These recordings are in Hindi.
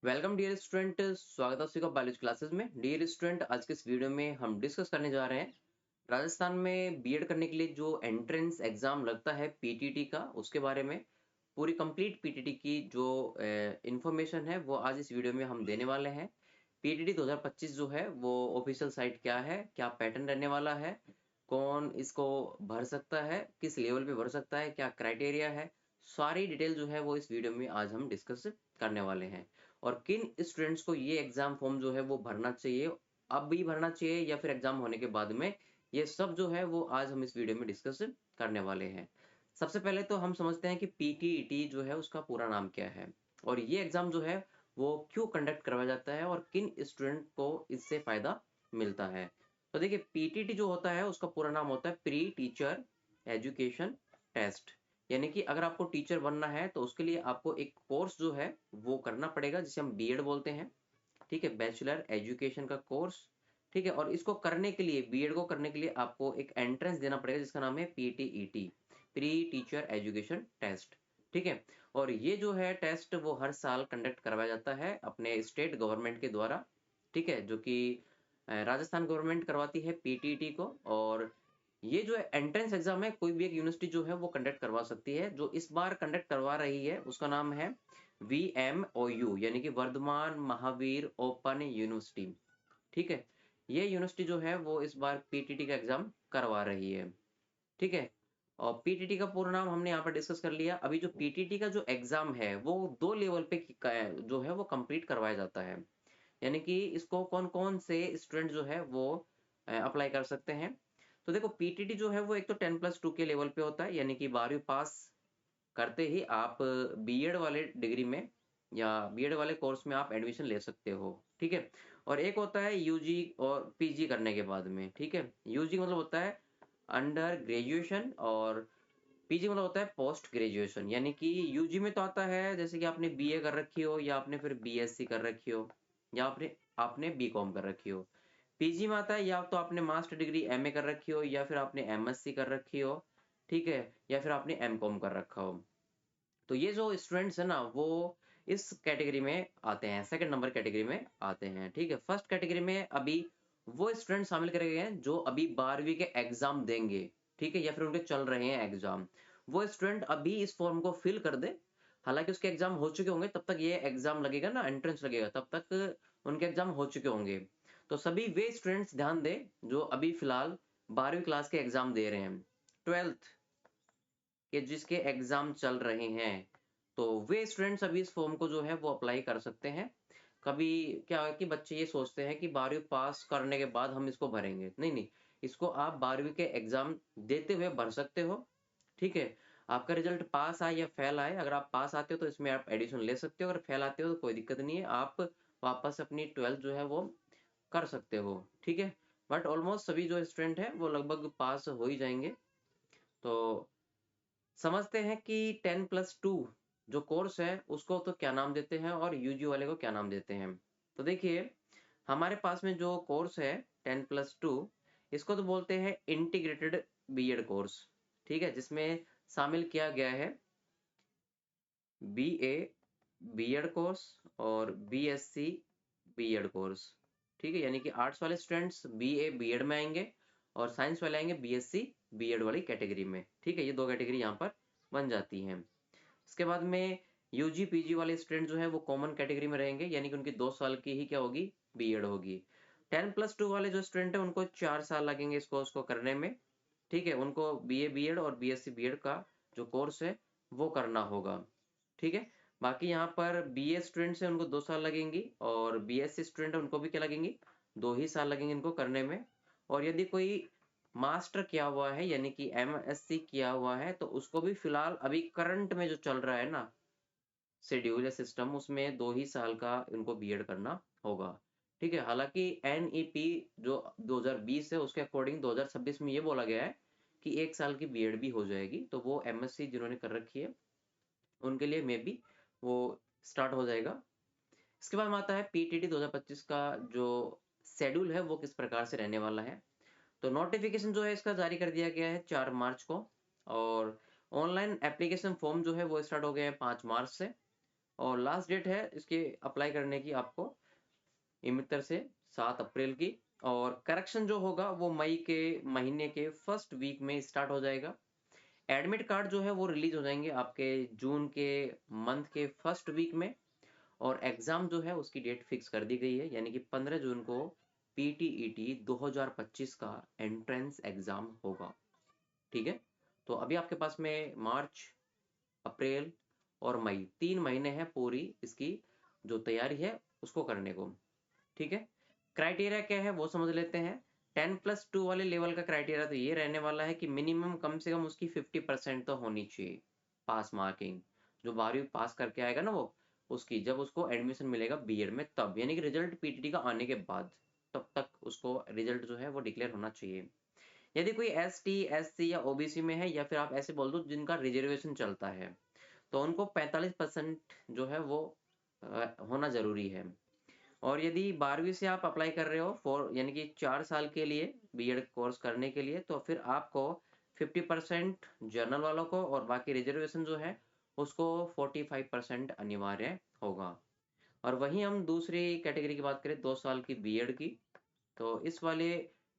वेलकम डियर स्टूडेंट, स्वागत है आपका बायोलॉजी क्लासेस में। डियर स्टूडेंट, आज के इस वीडियो में हम डिस्कस करने जा रहे हैं राजस्थान में बीएड करने के लिए जो एंट्रेंस एग्जाम लगता है पीटीटी का, उसके बारे में पूरी कंप्लीट पीटीटी की जो इंफॉर्मेशन है वो आज इस वीडियो में हम देने वाले हैं। पीटीटी 2025 जो है वो ऑफिशियल साइट क्या है, क्या पैटर्न रहने वाला है, कौन इसको भर सकता है, किस लेवल पे भर सकता है, क्या क्राइटेरिया है, सारी डिटेल जो है वो इस वीडियो में आज हम डिस्कस करने वाले हैं। और किन स्टूडेंट्स को ये एग्जाम फॉर्म जो है वो भरना चाहिए, अब भी भरना चाहिए या फिर एग्जाम होने के बाद में, ये सब जो है वो आज हम इस वीडियो में डिस्कस करने वाले हैं। सबसे पहले तो हम समझते हैं कि पीटीईटी जो है उसका पूरा नाम क्या है और ये एग्जाम जो है वो क्यों कंडक्ट करवाया जाता है और किन स्टूडेंट को इससे फायदा मिलता है। तो देखिए, पीटीटी जो होता है उसका पूरा नाम होता है प्री टीचर एजुकेशन टेस्ट। यानी कि अगर आपको टीचर बनना है तो उसके लिए आपको एक कोर्स जो है वो करना पड़ेगा, जिसे हम बीएड बोलते हैं। ठीक है, बैचलर एजुकेशन का कोर्स। ठीक है, और इसको करने के लिए, बीएड को करने के लिए आपको एक एंट्रेंस देना पड़ेगा जिसका नाम है PTET, pre teacher education test. ठीक है, और ये जो है टेस्ट वो हर साल कंडक्ट करवाया जाता है अपने स्टेट गवर्नमेंट के द्वारा। ठीक है, जो कि राजस्थान गवर्नमेंट करवाती है पीटीईटी को। और ये जो एंट्रेंस एग्जाम है कोई भी एक यूनिवर्सिटी जो है वो कंडक्ट करवा सकती है। जो इस बार कंडक्ट करवा रही है उसका नाम है VMOU, यानी कि वर्धमान महावीर ओपन यूनिवर्सिटी। ठीक है, ये यूनिवर्सिटी जो है वो इस बार पीटीटी का एग्जाम करवा रही है। ठीक है, और पीटीटी का पूरा नाम हमने यहाँ पर डिस्कस कर लिया। अभी जो पीटीटी का जो एग्जाम है वो 2 लेवल पे जो है वो कंप्लीट करवाया जाता है। यानी कि इसको कौन कौन से स्टूडेंट जो है वो अप्लाई कर सकते हैं। तो देखो, पीटीटी जो है वो एक तो 10+2 के लेवल पे होता है, यानी कि 12वीं पास करते ही आप बीएड वाले डिग्री में या बीएड वाले कोर्स में आप एडमिशन ले सकते हो। ठीक है, और एक होता है यूजी और पीजी करने के बाद में। ठीक है, यूजी मतलब होता है अंडर ग्रेजुएशन और पीजी मतलब होता है पोस्ट ग्रेजुएशन। यानी कि यूजी में तो आता है जैसे कि आपने बीए कर रखी हो या आपने फिर बीएससी कर रखी हो या आपने आपने बीकॉम कर रखी हो। पीजी में आता है या तो आपने मास्टर डिग्री एमए कर रखी हो या फिर आपने एमएससी कर रखी हो। ठीक है, या फिर आपने एमकॉम कर रखा हो। तो ये जो स्टूडेंट्स है ना वो इस कैटेगरी में आते हैं, सेकंड नंबर कैटेगरी में आते हैं। ठीक है, फर्स्ट कैटेगरी में अभी वो स्टूडेंट शामिल करे गए हैं जो अभी 12वीं के एग्जाम देंगे। ठीक है, या फिर उनके चल रहे हैं एग्जाम। वो स्टूडेंट अभी इस फॉर्म को फिल कर दे। हालांकि उसके एग्जाम हो चुके होंगे तब तक ये एग्जाम लगेगा ना, एंट्रेंस लगेगा, तब तक उनके एग्जाम हो चुके होंगे। तो सभी वे स्टूडेंट्स ध्यान दें जो अभी फिलहाल 12वीं क्लास के एग्जाम दे रहे हैं, 12th के जिसके एग्जाम चल रहे हैं। तो वे स्टूडेंट्स अभी इस फॉर्म को जो है वो अप्लाई कर सकते हैं। कभी क्या है कि बच्चे ये सोचते हैं कि 12वीं पास करने के बाद हम इसको भरेंगे, नहीं नहीं, इसको आप 12वीं के एग्जाम देते हुए भर सकते हो। ठीक है, आपका रिजल्ट पास आए या फेल आए, अगर आप पास आते हो तो इसमें आप एडिशन ले सकते हो, अगर फेल आते हो तो कोई दिक्कत नहीं है, आप वापस अपनी 12th जो है वो कर सकते हो। ठीक है, बट ऑलमोस्ट सभी जो स्टूडेंट है वो लगभग पास हो ही जाएंगे। तो समझते हैं कि 10+2 जो कोर्स है उसको तो क्या नाम देते हैं और यूजी वाले को क्या नाम देते हैं। तो देखिए, हमारे पास में जो कोर्स है 10+2, इसको तो बोलते हैं इंटीग्रेटेड बीएड कोर्स। ठीक है, जिसमें शामिल किया गया है बीए बीएड कोर्स और बीएससी बीएड कोर्स। ठीक है, यानी कि आर्ट्स वाले स्टूडेंट्स बीए बीएड में आएंगे और साइंस वाले आएंगे बीएससी बीएड वाली कैटेगरी में। ठीक है, ये दो कैटेगरी यहाँ पर बन जाती हैं। इसके बाद में यूजी पीजी वाले स्टूडेंट जो है वो कॉमन कैटेगरी में रहेंगे, यानी कि उनकी 2 साल की ही क्या होगी, बीएड होगी। 10+2 वाले जो स्टूडेंट है उनको 4 साल लगेंगे इस कोर्स को करने में। ठीक है, उनको बीए बीएड और बीएससी बीएड का जो कोर्स है वो करना होगा। ठीक है, बाकी यहाँ पर बीए स्टूडेंट्स है उनको 2 साल लगेंगी और बीएससी स्टूडेंट है उनको भी क्या लगेंगी, 2 ही साल लगेंगे इनको करने में। और यदि कोई मास्टर किया हुआ है यानी कि एमएससी किया हुआ है तो उसको भी फिलहाल अभी करंट में जो चल रहा है ना शेड्यूल या सिस्टम, उसमें 2 ही साल का इनको बीएड करना होगा। ठीक है, हालांकि एनईपी जो 2020 है उसके अकॉर्डिंग 2026 में ये बोला गया है कि 1 साल की बीएड भी हो जाएगी, तो वो एमएससी जिन्होंने कर रखी है उनके लिए मे बी वो स्टार्ट हो जाएगा। इसके बाद में आता है पीटीटी 2025 का जो शेड्यूल है वो किस प्रकार से रहने वाला है। तो नोटिफिकेशन जो है इसका जारी कर दिया गया है 4 मार्च को, और ऑनलाइन एप्लीकेशन फॉर्म जो है वो स्टार्ट हो गया है 5 मार्च से। और लास्ट डेट है इसके अप्लाई करने की आपको इमितर से 7 अप्रैल की। और करेक्शन जो होगा वो मई के महीने के फर्स्ट वीक में स्टार्ट हो जाएगा। एडमिट कार्ड जो है वो रिलीज हो जाएंगे आपके जून के मंथ के फर्स्ट वीक में। और एग्जाम जो है उसकी डेट फिक्स कर दी गई है, यानी कि 15 जून को पीटीईटी 2025 का एंट्रेंस एग्जाम होगा। ठीक है, तो अभी आपके पास में मार्च, अप्रैल और मई 3 महीने हैं पूरी इसकी जो तैयारी है उसको करने को। ठीक है, क्राइटेरिया क्या है वो समझ लेते हैं। 10+2 वाले लेवल का क्राइटेरिया तो ये रहने वाला है कि मिनिमम कम से कम उसकी 50% तो होनी चाहिए पास मार्किंग। जो 12वीं पास करके आएगा ना वो, उसकी जब उसको एडमिशन मिलेगा बीएड में तब, यानी कि रिजल्ट पीटीटी का आने के बाद, तब तक उसको रिजल्ट जो है वो डिक्लेयर होना चाहिए। यदि कोई एसटी, एससी या ओबीसी में है, या फिर आप ऐसे बोल दो जिनका रिजर्वेशन चलता है, तो उनको 45% जो है वो होना जरूरी है। और यदि 12वीं से आप अप्लाई कर रहे हो फॉर, यानी कि 4 साल के लिए बीएड कोर्स करने के लिए, तो फिर आपको 50% जर्नल वालों को और बाकी रिजर्वेशन जो है उसको 45% अनिवार्य होगा। और वहीं हम दूसरी कैटेगरी की बात करें 2 साल की बीएड की, तो इस वाले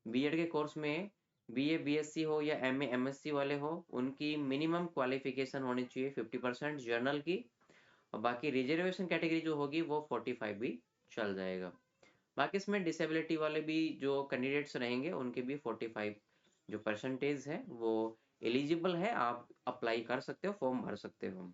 बीएड के कोर्स में बीए बीएससी हो या एमए एमएससी वाले हो, उनकी मिनिमम क्वालिफिकेशन होनी चाहिए 50% जर्नल की। और बाकी रिजर्वेशन कैटेगरी जो होगी वो 45 भी चल जाएगा। बाकी इसमें डिसेबिलिटी वाले भी जो कैंडिडेट्स रहेंगे उनके भी 45 जो परसेंटेज है वो एलिजिबल है, आप अप्लाई कर सकते हो, फॉर्म भर सकते हो।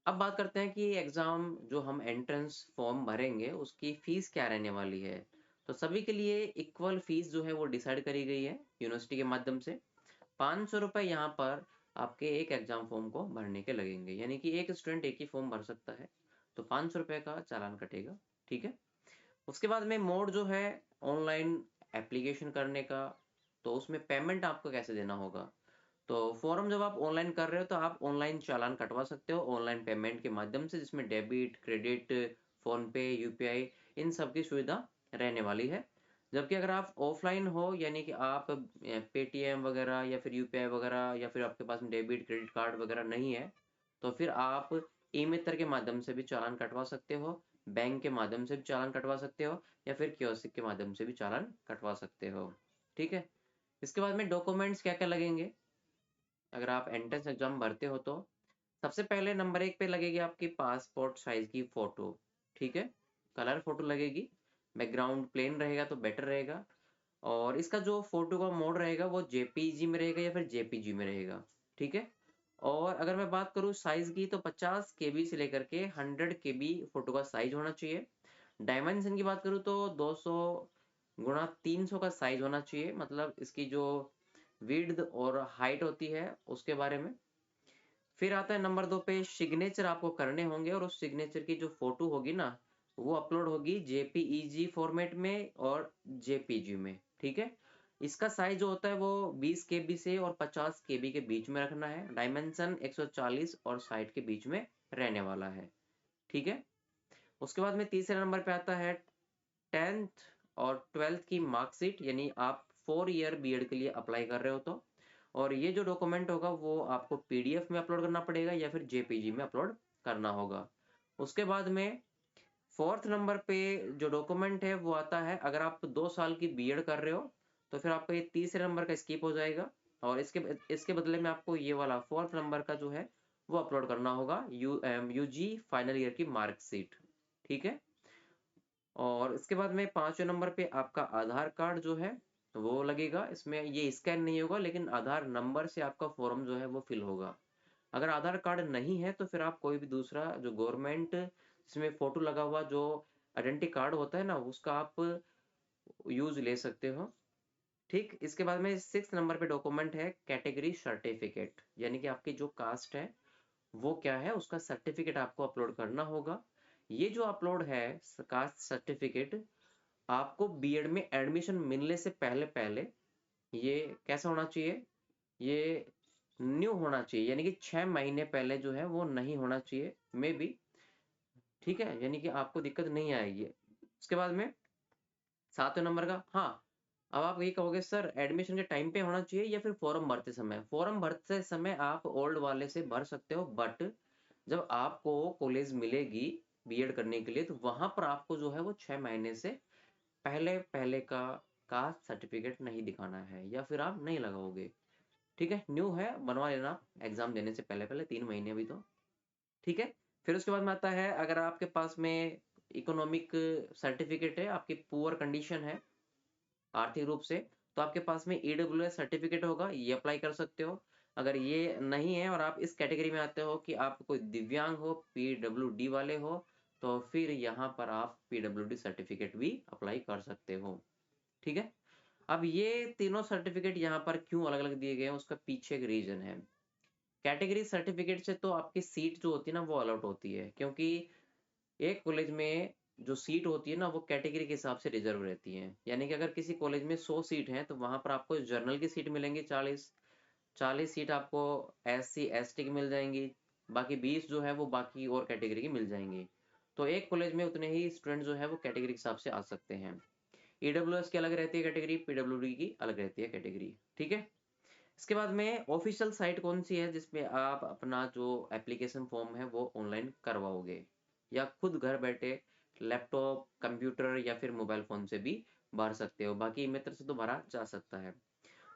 अब बात करते हैं कि एग्जाम जो हम एंट्रेंस फॉर्म भरेंगे उसकी फीस क्या रहने वाली है। तो सभी के लिए इक्वल फीस जो है वो डिसाइड करी गई है यूनिवर्सिटी के माध्यम से। 500 रुपये यहाँ पर आपके एक एग्जाम फॉर्म को भरने के लगेंगे, यानी कि एक स्टूडेंट एक ही फॉर्म भर सकता है, तो 500 रुपये का चालान कटेगा। ठीक है, उसके बाद में मोड जो है ऑनलाइन एप्लीकेशन करने का, तो उसमें पेमेंट आपको कैसे देना होगा। तो फॉर्म जब आप ऑनलाइन कर रहे हो तो आप ऑनलाइन चालान कटवा सकते हो ऑनलाइन पेमेंट के माध्यम से, जिसमें डेबिट, क्रेडिट, फोन पे, यूपीआई, इन सब की सुविधा रहने वाली है। जबकि अगर आप ऑफलाइन हो, यानी कि आप पेटीएम वगैरह या फिर यूपीआई वगैरह या फिर आपके पास में डेबिट क्रेडिट कार्ड वगैरह नहीं है, तो फिर आप ई मित्र के माध्यम से भी चालान कटवा सकते हो, बैंक के माध्यम से भी चालान कटवा सकते हो, या फिर कियोस्क के माध्यम से भी चालान कटवा सकते हो। ठीक है, इसके बाद में डॉक्यूमेंट्स क्या क्या लगेंगे अगर आप एंट्रेंस एग्जाम भरते हो तो। सबसे पहले नंबर 1 पे लगेगी आपकी पासपोर्ट साइज की फोटो। ठीक है, कलर फोटो लगेगी, बैकग्राउंड प्लेन रहेगा तो बेटर रहेगा। और इसका जो फोटो का मोड रहेगा वो जेपीजी में रहेगा या फिर जेपीजी में रहेगा। ठीक है, और अगर मैं बात करूँ साइज की, तो 50 केबी से लेकर के 100 केबी फोटो का साइज होना चाहिए। डायमेंशन की बात करूँ तो 200 गुणा 300 का साइज होना चाहिए, मतलब इसकी जो विड्थ और हाइट होती है उसके बारे में। फिर आता है नंबर 2 पे सिग्नेचर आपको करने होंगे, और उस सिग्नेचर की जो फोटो होगी ना वो अपलोड होगी जेपीईजी फॉर्मेट में और जेपीजी में। ठीक है, इसका साइज जो होता है वो 20 केबी से और 50 केबी के बीच में रखना है। डायमेंशन 140 और 60 के बीच में रहने वाला है। ठीक है, उसके बाद में तीसरे नंबर पे आता है 10th और 12th की मार्कशीट, यानी आप 4 ईयर बीएड के लिए अप्लाई कर रहे हो तो। और ये जो डॉक्यूमेंट होगा वो आपको पीडीएफ में अपलोड करना पड़ेगा या फिर जेपीजी में अपलोड करना होगा। उसके बाद में 4th नंबर पे जो डॉक्यूमेंट है वो आता है, अगर आप 2 साल की बीएड कर रहे हो तो फिर आपका ये तीसरे नंबर का स्किप हो जाएगा, और इसके बदले में आपको ये वाला 4th नंबर का जो है वो अपलोड करना होगा, यूजी फाइनल ईयर की मार्कशीट। ठीक है, और इसके बाद में 5वें नंबर पे आपका आधार कार्ड जो है वो लगेगा। इसमें ये स्कैन नहीं होगा, लेकिन आधार नंबर से आपका फॉर्म जो है वो फिल होगा। अगर आधार कार्ड नहीं है तो फिर आप कोई भी दूसरा जो गवर्नमेंट जिसमें फोटो लगा हुआ जो आइडेंटिटी कार्ड होता है ना उसका आप यूज ले सकते हो। ठीक, इसके बाद में 6 नंबर पे डॉक्यूमेंट है कैटेगरी सर्टिफिकेट, यानी कि आपकी जो कास्ट है वो क्या है उसका सर्टिफिकेट आपको अपलोड करना होगा। ये जो अपलोड है कास्ट सर्टिफिकेट, आपको बीएड में एडमिशन मिलने से पहले पहले ये कैसा होना चाहिए, ये न्यू होना चाहिए, यानी कि 6 महीने पहले जो है वो नहीं होना चाहिए मे बी। ठीक है, यानी कि आपको दिक्कत नहीं आएगी। उसके बाद में 7वें नंबर का, हाँ, अब आप ये कहोगे सर एडमिशन के टाइम पे होना चाहिए या फिर फॉर्म भरते समय। फॉर्म भरते समय आप ओल्ड वाले से भर सकते हो, बट जब आपको कॉलेज मिलेगी बीएड करने के लिए, तो वहां पर आपको जो है वो 6 महीने से पहले पहले का कास्ट सर्टिफिकेट नहीं दिखाना है, या फिर आप नहीं लगाओगे। ठीक है, न्यू है, बनवा लेना एग्जाम देने से पहले पहले 3 महीने अभी तो। ठीक है, फिर उसके बाद में आता है, अगर आपके पास में इकोनॉमिक सर्टिफिकेट है, आपकी पुअर कंडीशन है आर्थिक रूप से, तो आपके पास में ईडब्ल्यूएस सर्टिफिकेट होगा, ये अप्लाई कर सकते हो। अगर ये नहीं है और आप इस कैटेगरी में आते हो कि आप कोई दिव्यांग हो, पीडब्ल्यूडी वाले हो, तो फिर यहाँ पर आप पीडब्ल्यूडी सर्टिफिकेट भी अप्लाई कर सकते हो। ठीक है, अब ये तीनों सर्टिफिकेट यहाँ पर क्यों अलग अलग दिए गए हैं, उसका पीछे एक रीजन है। कैटेगरी सर्टिफिकेट से तो आपकी सीट जो होती है ना वो अलॉट होती है, क्योंकि एक कॉलेज में जो सीट होती है ना वो कैटेगरी के हिसाब से रिजर्व रहती है। यानी कि अगर किसी कॉलेज में 100 सीट हैं, तो वहां पर आपको जर्नल की सीट मिलेंगी 40 सीट आपको SC ST की मिल जाएंगी, बाकी 20 जो है वो बाकी और कैटेगरी की मिल जाएंगी। तो एक कॉलेज में उतने ही स्टूडेंट जो है वो कैटेगरी के हिसाब से आ सकते हैं। ईडब्ल्यूएस की अलग रहती है कैटेगरी, पीडब्ल्यूडी की अलग रहती है कैटेगरी। ठीक है, इसके बाद में ऑफिशियल साइट कौन सी है जिसमें आप अपना जो एप्लीकेशन फॉर्म है वो ऑनलाइन करवाओगे, या खुद घर बैठे लैपटॉप कंप्यूटर या फिर मोबाइल फोन से भी भर सकते हो, बाकी ईमेल से तो भरा जा सकता है।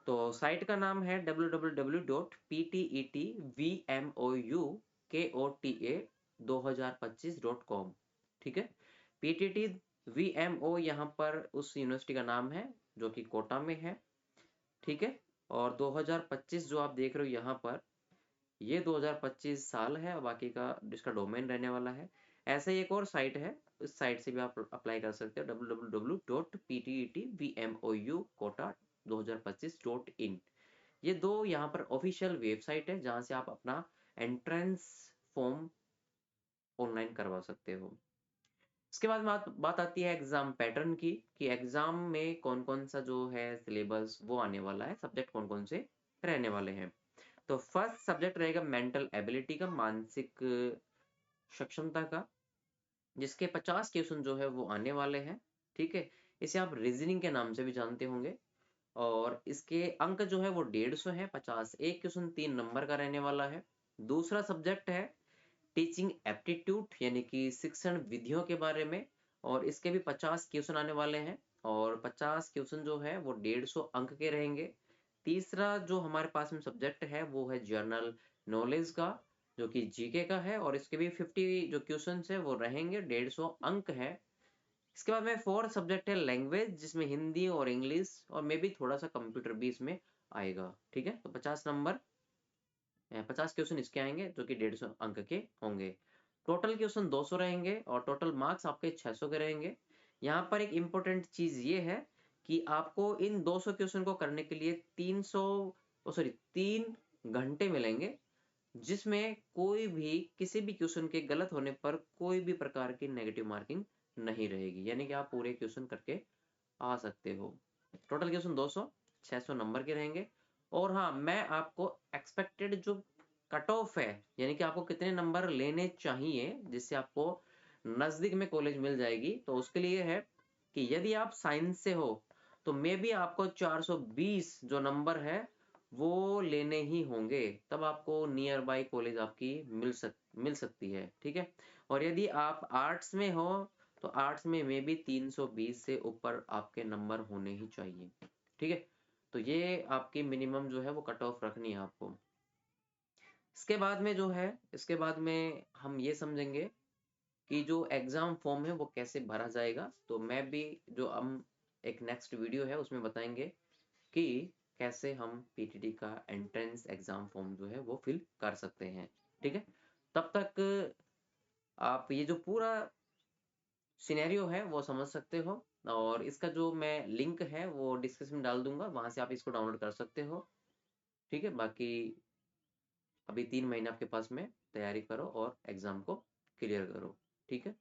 तो साइट का नाम है www.pettvmou2025.com। ठीक है, पीटीटी वीएमओ यहाँ पर उस यूनिवर्सिटी का नाम है जो कि कोटा में है। ठीक है, और 2025 जो आप देख रहे हो यहाँ पर, ये 2025 साल है, और बाकी का जिसका डोमेन रहने वाला है। ऐसे ही एक और साइट है, इस साइट से भी आप अप्लाई कर सकते हो, www.pettvmoukota2025.in। ये दो यहाँ पर ऑफिशियल वेबसाइट है जहाँ से आप अपना एंट्रेंस फॉर्म ऑनलाइन करवा सकते हो। इसके बाद बात आती है एग्जाम पैटर्न की, कि एग्जाम में कौन कौन सा जो है सिलेबस वो आने वाला है, सब्जेक्ट कौन कौन से रहने वाले हैं। तो फर्स्ट सब्जेक्ट रहेगा मेंटल एबिलिटी का, मानसिक सक्षमता का, जिसके 50 क्वेश्चन जो है वो आने वाले हैं। ठीक है, इसे आप रीजनिंग के नाम से भी जानते होंगे, और इसके अंक जो है वो 150 है, 50 एक क्वेश्चन 3 नंबर का रहने वाला है। दूसरा सब्जेक्ट है टीचिंग एप्टीट्यूड, यानी कि शिक्षण विधियों के बारे में, और इसके भी 50 क्वेश्चन आने वाले हैं, और 50 क्वेश्चन जो है वो 150 अंक के रहेंगे। तीसरा जो हमारे पास में सब्जेक्ट है वो है जर्नल नॉलेज का, जो कि जीके का है, और इसके भी 50 जो क्वेश्चन है वो रहेंगे, 150 अंक है। इसके बाद में फोर्थ सब्जेक्ट है लैंग्वेज, जिसमें हिंदी और इंग्लिश और मे भी थोड़ा सा कंप्यूटर भी इसमें आएगा। ठीक है, तो 50 नंबर 50 क्वेश्चन इसके आएंगे जो कि 150 अंक के होंगे। टोटल क्वेश्चन 200 रहेंगे, और टोटल मार्क्स आपके 600 के रहेंगे। यहाँ पर एक इम्पोर्टेंट चीज ये है कि आपको इन 200 क्वेश्चन को करने के लिए 3 घंटे मिलेंगे, जिसमें कोई भी किसी भी क्वेश्चन के गलत होने पर कोई भी प्रकार की नेगेटिव मार्किंग नहीं रहेगी, यानी कि आप पूरे क्वेश्चन करके आ सकते हो। टोटल क्वेश्चन 200, 600 नंबर के रहेंगे। और हाँ, मैं आपको एक्सपेक्टेड जो कट ऑफ है, यानी कि आपको कितने नंबर लेने चाहिए जिससे आपको नजदीक में कॉलेज मिल जाएगी, तो उसके लिए है कि यदि आप साइंस से हो तो मे बी आपको 420 जो नंबर है वो लेने ही होंगे, तब आपको नियर बाई कॉलेज आपकी मिल सकती है। ठीक है, और यदि आप आर्ट्स में हो तो आर्ट्स में भी 320 से ऊपर आपके नंबर होने ही चाहिए। ठीक है, तो ये आपकी मिनिमम जो है वो कट ऑफ रखनी है आपको। इसके बाद में जो है, इसके बाद में हम ये समझेंगे कि जो एग्जाम फॉर्म है वो कैसे भरा जाएगा। तो मैं भी जो हम एक नेक्स्ट वीडियो है उसमें बताएंगे कि कैसे हम पीटीटी का एंट्रेंस एग्जाम फॉर्म जो है वो फिल कर सकते हैं। ठीक है, तब तक आप ये जो पूरा सिनेरियो है वो समझ सकते हो, और इसका जो मैं लिंक है वो डिस्क्रिप्शन में डाल दूंगा, वहां से आप इसको डाउनलोड कर सकते हो। ठीक है, बाकी अभी 3 महीने आपके पास में तैयारी करो और एग्जाम को क्लियर करो। ठीक है।